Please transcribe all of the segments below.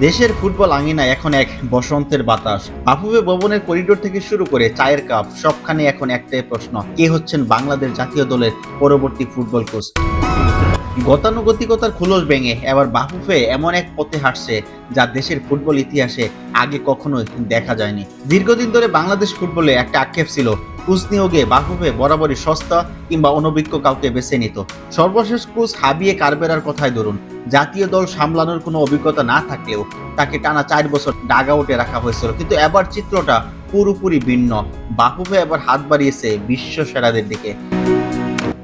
দেশের ফুটবল আঙিনায় এখন এক বসন্তের বাতাস। বাফুফে ভবনের করিডোর থেকে শুরু করে চায়ের কাপ সবখানে এখন একটাই প্রশ্ন, কে হচ্ছেন বাংলাদেশ জাতীয় দলের পরবর্তী ফুটবল কোচ। গতানুগতিকতার খোলস ভেঙে এবার বাফুফে এমন এক পথে হাঁটছে যা দেশের ফুটবল ইতিহাসে আগে কখনোই দেখা যায়নি। দীর্ঘদিন ধরে বাংলাদেশ ফুটবলে একটা আক্ষেপ ছিল, কোচ নিয়োগে বাফুফে বরাবরই সস্তা কিংবা অনভিজ্ঞ কাউকে বেছে নিত। সর্বশেষ কোচ হাবিয়ে কারবেরার কথাই ধরুন, জাতীয় দল সামলানোর কোনো অভিজ্ঞতা না থাকলেও তাকে টানা 4 বছর ডাগ আউটে রাখা হয়েছিল। কিন্তু এবার চিত্রটা পুরোপুরি ভিন্ন। বাফুফে এবার হাত বাড়িয়েছে বিশ্ব সেরাদের দিকে।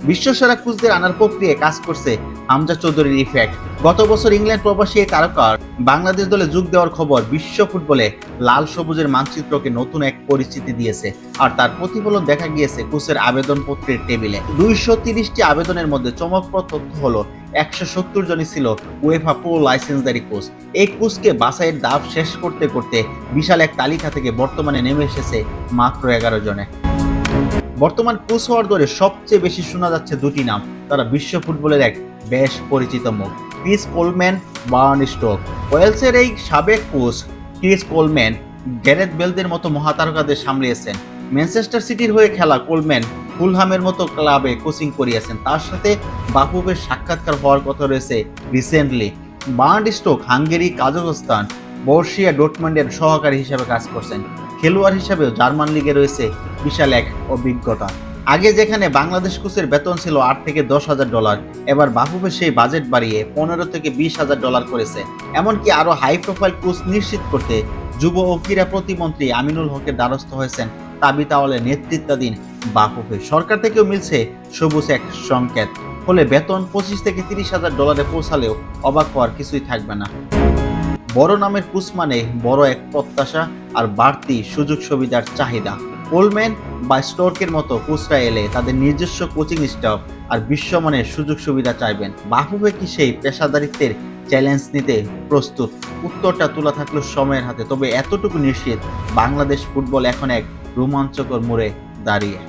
বিশ্বসেরা কোচদের আনার প্রক্রিয়ায় কাজ করছে হামজা চৌধুরীর ইফেক্ট। গত বছর ইংল্যান্ড প্রবাসী এই তারকার বাংলাদেশ দলে যোগ দেওয়ার খবর বিশ্ব ফুটবলে লাল সবুজের মানচিত্রকে নতুন এক পরিচিতি দিয়েছে। আর তার প্রতিফলন দেখা গিয়েছে কোচের আবেদনপত্রের টেবিলে। 230টি আবেদনের মধ্যে চমকপ্রদ তথ্য হলো 170 জনই ছিল উয়েফা প্রো লাইসেন্সধারী কোচ। এই কোচকে বাছাইয়ের ধাপ শেষ করতে করতে বিশাল এক তালিকা থেকে বর্তমানে নেমে এসেছে মাত্র 11 জনে। বর্তমান কোচ হওয়ার দরে সবচেয়ে বেশি শোনা যাচ্ছে দুটি নাম, তারা বিশ্ব ফুটবলের এক বেশ পরিচিত মুখ, ক্রিস কোলম্যান, বার্ন স্টোক। ওয়েলসের এই সাবেক কোচ ক্রিস কোলম্যান গ্যারেথ বেলদের মতো মহাতারকাদের সামলিয়েছেন। ম্যানচেস্টার সিটির হয়ে খেলা কোলম্যান ফুলহামের মতো ক্লাবে কোচিং করিয়েছেন। তার সাথে বাফুফের সাক্ষাৎকার হওয়ার কথা রয়েছে recently. Bern Stoke Hungary, Kazakhstan, Borussia ডোটমান্ডের সহকারী হিসেবে কাজ করছেন। খেলোয়াড় হিসেবেও জার্মান লিগে রয়েছে বিশাল এক অভিজ্ঞতা। আগে যেখানে বাংলাদেশ কোচের বেতন ছিল $8 থেকে 10,000, এবার বাফুফে সেই বাজেট বাড়িয়ে $15 থেকে 20,000 করেছে। এমনকি আরো হাই প্রোফাইল কোচ নিশ্চিত করতে যুব ও ক্রীড়া প্রতিমন্ত্রী আমিনুল হকের দ্বারস্থ হয়েছেন তাবিথ আওয়ালের নেতৃত্বাধীন বাফুফে। সরকার থেকেও মিলছে সবুজ এক সংকেত। ফলে বেতন $25 থেকে 30,000 পৌঁছালেও অবাক হওয়ার কিছুই থাকবে না। বড় নামের কোচ মানে বড় এক প্রত্যাশা আর বাড়তি সুযোগ সুবিধার চাহিদা। কোলম্যান বা স্টোর্কের মতো কোচরা এলে তাদের নিজস্ব কোচিং স্টাফ আর বিশ্বমানের সুযোগ সুবিধা চাইবেন। বাফুফে কি সেই পেশাদারিত্বের চ্যালেঞ্জ নিতে প্রস্তুত? উত্তরটা তোলা থাকলো সময়ের হাতে। তবে এতটুকু নিশ্চিত, বাংলাদেশ ফুটবল এখন এক রোমাঞ্চকর মোড়ে দাঁড়িয়ে।